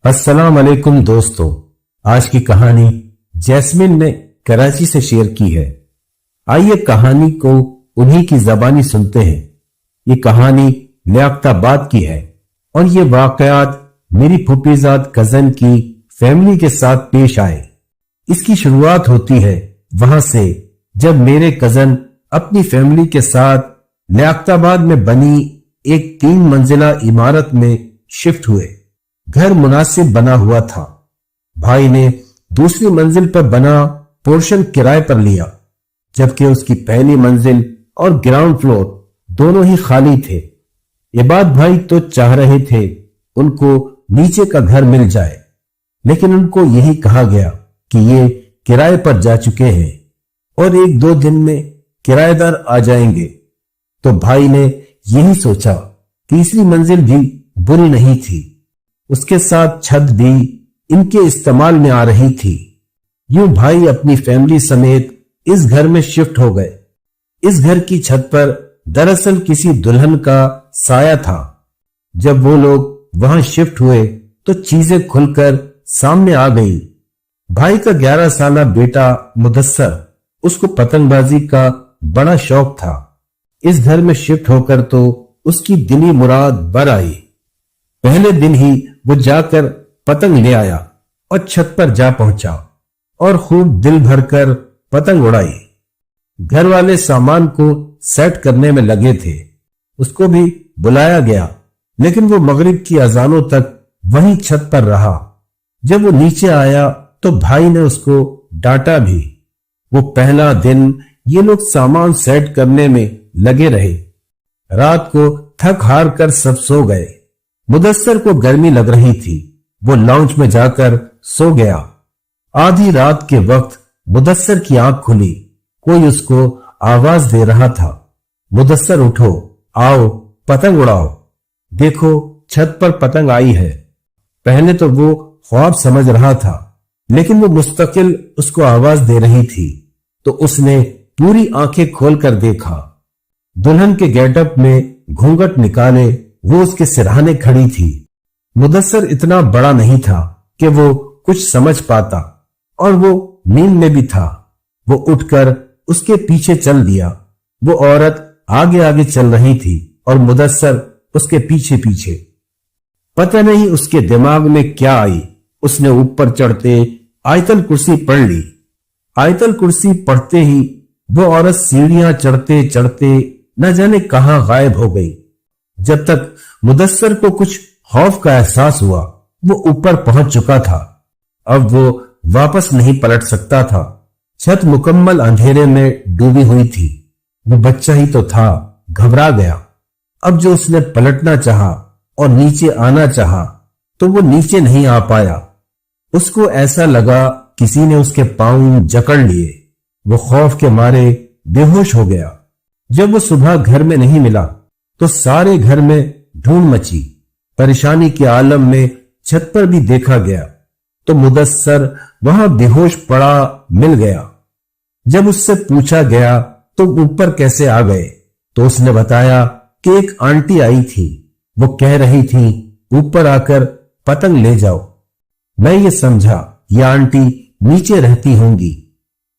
अस्सलाम वालेकुम दोस्तों, आज की कहानी जैस्मिन ने कराची से शेयर की है। आइए कहानी को उन्हीं की जबानी सुनते हैं। ये कहानी लियाकताबाद की है और ये वाकयात मेरी फूफीजाद कजन की फैमिली के साथ पेश आए। इसकी शुरुआत होती है वहां से जब मेरे कजन अपनी फैमिली के साथ लियाकताबाद में बनी एक 3 मंजिला इमारत में शिफ्ट हुए। घर मुनासिब बना हुआ था। भाई ने दूसरी मंजिल पर बना पोर्शन किराए पर लिया, जबकि उसकी पहली मंजिल और ग्राउंड फ्लोर दोनों ही खाली थे। ये बात भाई तो चाह रहे थे उनको नीचे का घर मिल जाए, लेकिन उनको यही कहा गया कि ये किराए पर जा चुके हैं और 1-2 दिन में किराएदार आ जाएंगे। तो भाई ने यही सोचा। तीसरी मंजिल भी बुरी नहीं थी, उसके साथ छत भी इनके इस्तेमाल में आ रही थी। यूं भाई अपनी फैमिली समेत इस घर में शिफ्ट हो गए। इस घर की छत पर दरअसल किसी दुल्हन का साया था। जब वो लोग वहां शिफ्ट हुए तो चीजें खुलकर सामने आ गई। भाई का 11 साला बेटा मुदस्सर, उसको पतंगबाजी का बड़ा शौक था। इस घर में शिफ्ट होकर तो उसकी दिली मुराद बर आई। पहले दिन ही वो जाकर पतंग ले आया और छत पर जा पहुंचा और खूब दिल भरकर पतंग उड़ाई। घर वाले सामान को सेट करने में लगे थे। उसको भी बुलाया गया, लेकिन वो मगरिब की अजानों तक वहीं छत पर रहा। जब वो नीचे आया तो भाई ने उसको डांटा भी। वो पहला दिन ये लोग सामान सेट करने में लगे रहे। रात को थक हार कर सब सो गए। मुदस्सर को गर्मी लग रही थी। वो लाउंज में जाकर सो गया। आधी रात के वक्त मुदस्सर की आंख खुली। कोई उसको आवाज दे रहा था, मुदस्सर उठो, आओ पतंग उड़ाओ। देखो छत पर पतंग आई है। पहले तो वो ख्वाब समझ रहा था, लेकिन वो मुस्तकिल उसको आवाज दे रही थी, तो उसने पूरी आंखें खोलकर देखा। दुल्हन के गेटअप में घूंघट निकाले वो उसके सिरहाने खड़ी थी। मुदस्सर इतना बड़ा नहीं था कि वो कुछ समझ पाता, और वो नींद में भी था। वो उठकर उसके पीछे चल दिया। वो औरत आगे आगे चल रही थी और मुदस्सर उसके पीछे पीछे। पता नहीं उसके दिमाग में क्या आई। उसने ऊपर चढ़ते आयतल कुर्सी पढ़ ली। आयतल कुर्सी पढ़ते ही वो औरत सीढ़ियां चढ़ते चढ़ते न जाने कहां गायब हो गई। जब तक मुदस्सर को कुछ खौफ का एहसास हुआ, वो ऊपर पहुंच चुका था। अब वो वापस नहीं पलट सकता था। छत मुकम्मल अंधेरे में डूबी हुई थी। वो बच्चा ही तो था, घबरा गया। अब जो उसने पलटना चाहा और नीचे आना चाहा, तो वो नीचे नहीं आ पाया। उसको ऐसा लगा किसी ने उसके पांव जकड़ लिए। वो खौफ के मारे बेहोश हो गया। जब वो सुबह घर में नहीं मिला तो सारे घर में ढूंढ मची। परेशानी के आलम में छत पर भी देखा गया तो मुदस्सर वहां बेहोश पड़ा मिल गया। जब उससे पूछा गया तो ऊपर कैसे आ गए, तो उसने बताया कि एक आंटी आई थी। वो कह रही थी ऊपर आकर पतंग ले जाओ। मैं ये समझा ये आंटी नीचे रहती होंगी।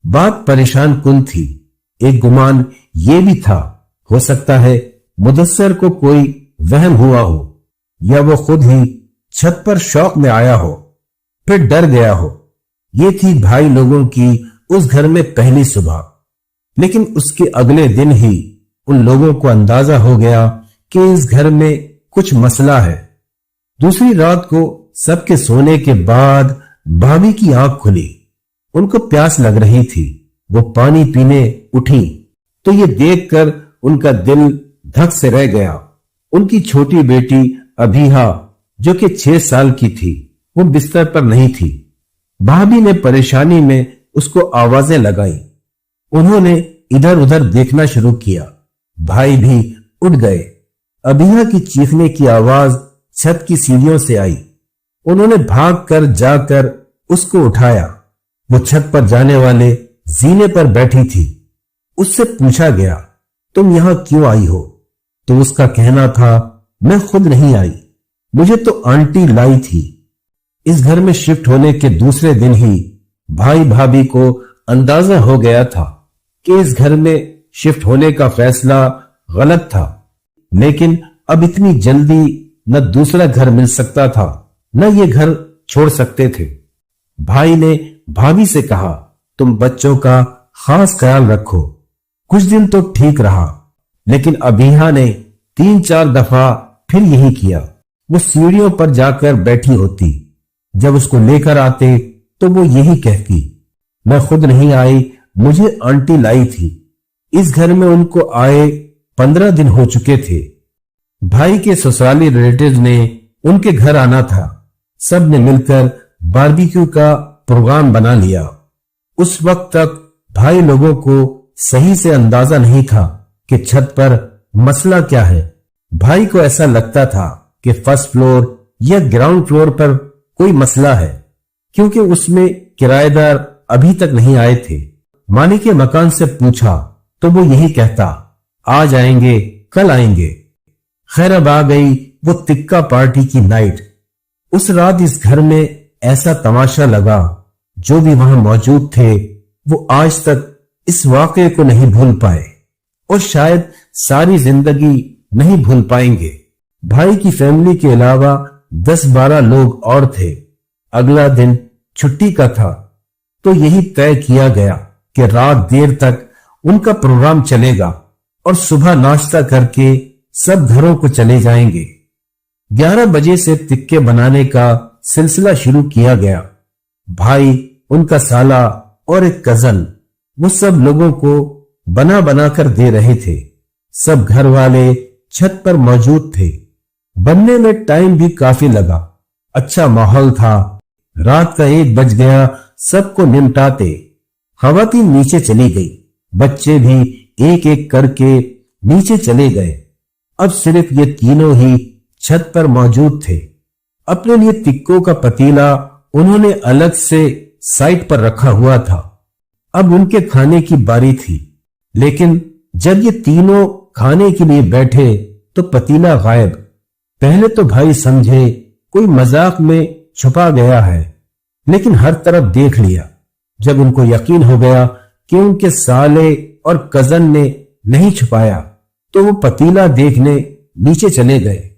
बात परेशान कुन थी। एक गुमान ये भी था, हो सकता है मुदस्सर को कोई वहम हुआ हो, या वो खुद ही छत पर शौक में आया हो, फिर डर गया हो। ये थी भाई लोगों की उस घर में पहली सुबह। लेकिन उसके अगले दिन ही उन लोगों को अंदाजा हो गया कि इस घर में कुछ मसला है। दूसरी रात को सबके सोने के बाद भाभी की आंख खुली। उनको प्यास लग रही थी। वो पानी पीने उठी तो ये देखकर उनका दिल धक से रह गया। उनकी छोटी बेटी अभीहा, जो कि 6 साल की थी, वो बिस्तर पर नहीं थी। भाभी ने परेशानी में उसको आवाजें लगाई। उन्होंने इधर उधर देखना शुरू किया। भाई भी उठ गए। अभीहा की चीखने की आवाज छत की सीढ़ियों से आई। उन्होंने भागकर जाकर उसको उठाया। वो छत पर जाने वाले जीने पर बैठी थी। उससे पूछा गया, तुम यहां क्यों आई हो? तो उसका कहना था, मैं खुद नहीं आई, मुझे तो आंटी लाई थी। इस घर में शिफ्ट होने के दूसरे दिन ही भाई भाभी को अंदाजा हो गया था कि इस घर में शिफ्ट होने का फैसला गलत था। लेकिन अब इतनी जल्दी न दूसरा घर मिल सकता था, न ये घर छोड़ सकते थे। भाई ने भाभी से कहा, तुम बच्चों का खास ख्याल रखो। कुछ दिन तो ठीक रहा, लेकिन अबीहा ने 3-4 दफा फिर यही किया। वो सीढ़ियों पर जाकर बैठी होती। जब उसको लेकर आते तो वो यही कहती, मैं खुद नहीं आई, मुझे आंटी लाई थी। इस घर में उनको आए 15 दिन हो चुके थे। भाई के ससुराली रिलेटिव्स ने उनके घर आना था। सब ने मिलकर बारबेक्यू का प्रोग्राम बना लिया। उस वक्त तक भाई लोगों को सही से अंदाजा नहीं था कि छत पर मसला क्या है। भाई को ऐसा लगता था कि फर्स्ट फ्लोर या ग्राउंड फ्लोर पर कोई मसला है, क्योंकि उसमें किराएदार अभी तक नहीं आए थे। मालिक के मकान से पूछा तो वो यही कहता, आज आएंगे, कल आएंगे। खैर अब आ गई वो तिक्का पार्टी की नाइट। उस रात इस घर में ऐसा तमाशा लगा, जो भी वहां मौजूद थे वो आज तक इस वाकये को नहीं भूल पाए और शायद सारी जिंदगी नहीं भूल पाएंगे। भाई की फैमिली के अलावा 10-12 लोग और थे। अगला दिन छुट्टी का था, तो यही तय किया गया कि रात देर तक उनका प्रोग्राम चलेगा और सुबह नाश्ता करके सब घरों को चले जाएंगे। 11 बजे से तिक्के बनाने का सिलसिला शुरू किया गया। भाई, उनका साला और एक कजन वो सब लोगों को बना बना कर दे रहे थे। सब घर वाले छत पर मौजूद थे। बनने में टाइम भी काफी लगा। अच्छा माहौल था। रात का 1 बज गया सबको निमटाते। खवातीन नीचे चली गई। बच्चे भी एक एक करके नीचे चले गए। अब सिर्फ ये तीनों ही छत पर मौजूद थे। अपने लिए तिक्कों का पतीला उन्होंने अलग से साइड पर रखा हुआ था। अब उनके खाने की बारी थी, लेकिन जब ये तीनों खाने के लिए बैठे तो पतीला गायब। पहले तो भाई समझे कोई मजाक में छुपा गया है, लेकिन हर तरफ देख लिया। जब उनको यकीन हो गया कि उनके साले और कजन ने नहीं छुपाया, तो वो पतीला देखने नीचे चले गए।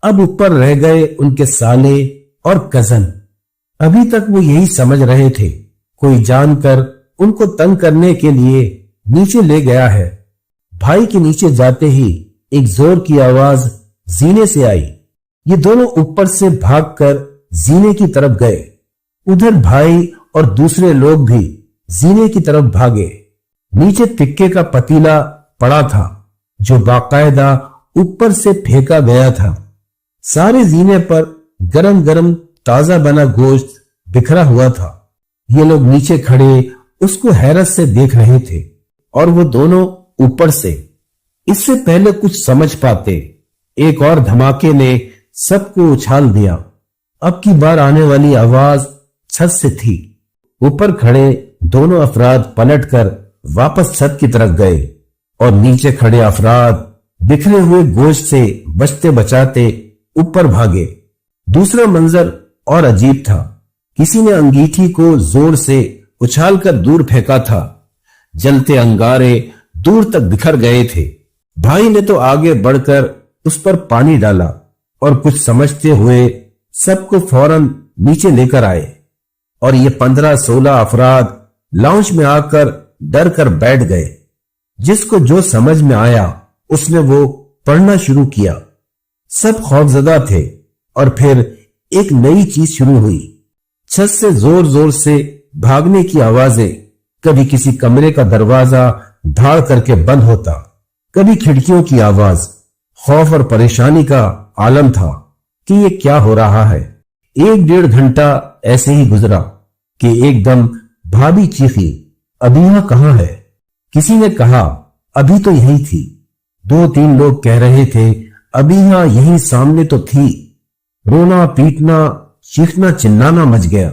अब ऊपर रह गए उनके साले और कजन। अभी तक वो यही समझ रहे थे, कोई जानकर उनको तंग करने के लिए नीचे ले गया है। भाई के नीचे जाते ही एक जोर की आवाज जीने से आई। ये दोनों ऊपर से भागकर जीने की तरफ गए। उधर भाई और दूसरे लोग भी जीने की तरफ भागे। नीचे तिक्के का पतीला पड़ा था, जो बाकायदा ऊपर से फेंका गया था। सारे जीने पर गरम गरम ताजा बना गोश्त बिखरा हुआ था। ये लोग नीचे खड़े उसको हैरत से देख रहे थे, और वो दोनों ऊपर से। इससे पहले कुछ समझ पाते, एक और धमाके ने सबको उछाल दिया। अब की बार आने वाली आवाज छत से थी। ऊपर खड़े दोनों अफराद पलटकर वापस छत की तरफ गए, और नीचे खड़े अफराद बिखरे हुए गोश्त से बचते बचाते ऊपर भागे। दूसरा मंजर और अजीब था। किसी ने अंगीठी को जोर से उछालकर दूर फेंका था। जलते अंगारे दूर तक बिखर गए थे। भाई ने तो आगे बढ़कर उस पर पानी डाला और कुछ समझते हुए सबको फौरन नीचे लेकर आए, और ये 15-16 अफराद लाउंज में आकर डर कर बैठ गए। जिसको जो समझ में आया उसने वो पढ़ना शुरू किया। सब खौफजदा थे, और फिर एक नई चीज शुरू हुई। छत से जोर जोर से भागने की आवाजें। कभी किसी कमरे का दरवाजा धाड़ करके बंद होता, कभी खिड़कियों की आवाज। खौफ और परेशानी का आलम था कि ये क्या हो रहा है। 1-1.5 घंटा ऐसे ही गुजरा कि एकदम भाभी चीखी, अबीहा कहाँ है? किसी ने कहा, अभी तो यही थी। 2-3 लोग कह रहे थे, अबीहा यही सामने तो थी। रोना पीटना चीखना चिल्लाना मच गया।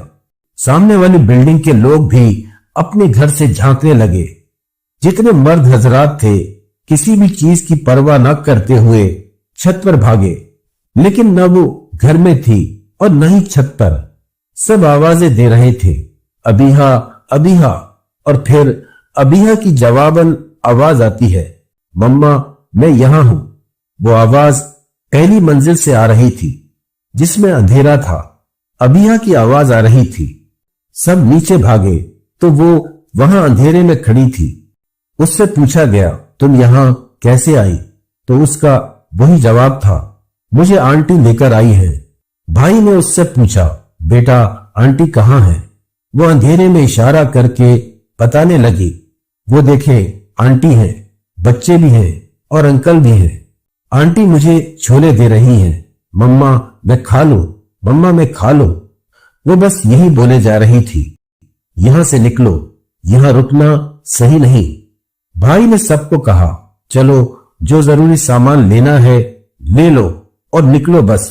सामने वाली बिल्डिंग के लोग भी अपने घर से झांकने लगे। जितने मर्द हजरात थे किसी भी चीज की परवाह न करते हुए छत पर भागे, लेकिन न वो घर में थी और न ही छत पर। सब आवाजें दे रहे थे, अबीहा अबीहा, और फिर अबीहा की जवाबन आवाज आती है, मम्मा मैं यहां हूं। वो आवाज पहली मंजिल से आ रही थी जिसमें अंधेरा था। अबीहा की आवाज आ रही थी। सब नीचे भागे तो वो वहां अंधेरे में खड़ी थी। उससे पूछा गया, तुम यहां कैसे आई? तो उसका वही जवाब था, मुझे आंटी लेकर आई है। भाई ने उससे पूछा, बेटा आंटी कहां है? वो अंधेरे में इशारा करके बताने लगी, वो देखे आंटी है, बच्चे भी हैं और अंकल भी हैं। आंटी मुझे छोले दे रही हैं, मम्मा मैं खा लो, मम्मा मैं खा लो। वो बस यही बोले जा रही थी, यहां से निकलो, यहां रुकना सही नहीं। भाई ने सबको कहा, चलो जो जरूरी सामान लेना है ले लो और निकलो बस।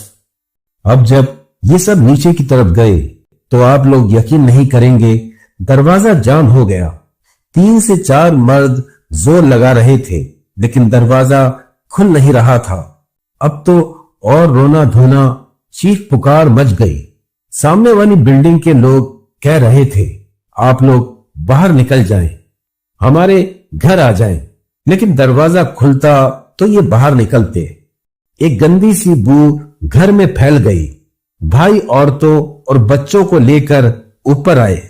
अब जब ये सब नीचे की तरफ गए तो आप लोग यकीन नहीं करेंगे, दरवाजा जाम हो गया। 3 से 4 मर्द जोर लगा रहे थे लेकिन दरवाजा खुल नहीं रहा था। अब तो और रोना धोना, चीख पुकार मच गई। सामने वाली बिल्डिंग के लोग कह रहे थे, आप लोग बाहर निकल जाएं, हमारे घर आ जाएं। लेकिन दरवाजा खुलता तो ये बाहर निकलते। एक गंदी सी बू घर में फैल गई। भाई औरतों और बच्चों को लेकर ऊपर आए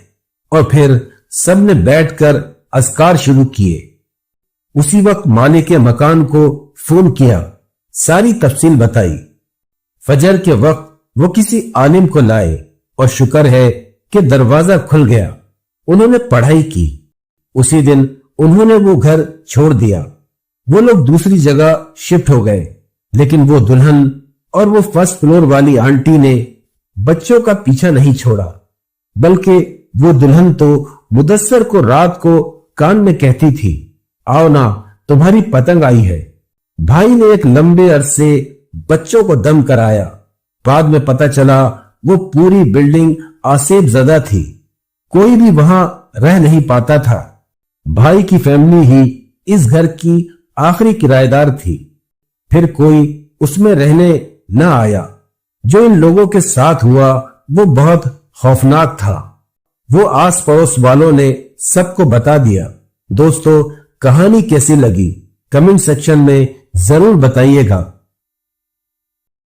और फिर सबने बैठकर अज़कार शुरू किए। उसी वक्त मालिक के मकान को फोन किया, सारी तफसील बताई। फजर के वक्त वो किसी आलिम को लाए और शुक्र है कि दरवाजा खुल गया। उन्होंने पढ़ाई की। उसी दिन उन्होंने वो घर छोड़ दिया। वो लोग दूसरी जगह शिफ्ट हो गए, लेकिन वो दुल्हन और वो फर्स्ट फ्लोर वाली आंटी ने बच्चों का पीछा नहीं छोड़ा, बल्कि वो दुल्हन तो मुदस्सर को रात को कान में कहती थी, आओ ना तुम्हारी पतंग आई है। भाई ने एक लंबे अरसे बच्चों को दम कराया। बाद में पता चला वो पूरी बिल्डिंग आसेब ज़दा थी, कोई भी वहां रह नहीं पाता था। भाई की फैमिली ही इस घर की आखिरी किराएदार थी, फिर कोई उसमें रहने न आया। जो इन लोगों के साथ हुआ वो बहुत खौफनाक था। वो आस पड़ोस वालों ने सबको बता दिया। दोस्तों, कहानी कैसी लगी कमेंट सेक्शन में जरूर बताइएगा।